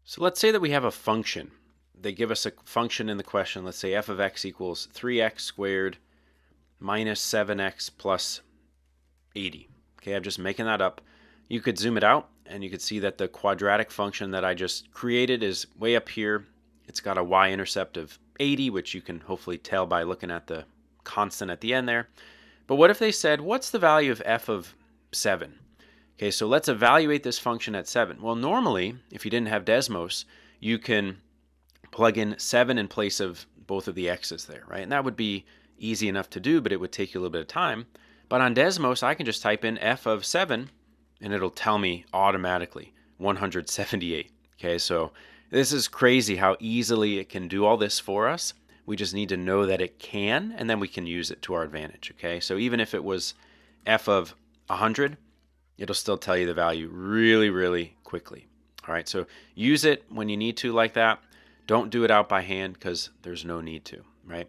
So let's say that we have a function. They give us a function in the question. Let's say f of x equals 3x squared minus 7x plus 80. Okay, I'm just making that up. You could zoom it out and you could see that the quadratic function that I just created is way up here. It's got a y-intercept of 80, which you can hopefully tell by looking at the constant at the end there. But what if they said, what's the value of f of 7? Okay, so let's evaluate this function at 7. Well, normally, if you didn't have Desmos, you can plug in 7 in place of both of the x's there, right? And that would be easy enough to do, but it would take you a little bit of time. But on Desmos, I can just type in f of 7, and it'll tell me automatically 178. Okay, so this is crazy how easily it can do all this for us. We just need to know that it can, and then we can use it to our advantage. Okay, so even if it was f of 100, it'll still tell you the value really, really quickly. All right, so use it when you need to like that. Don't do it out by hand because there's no need to, right?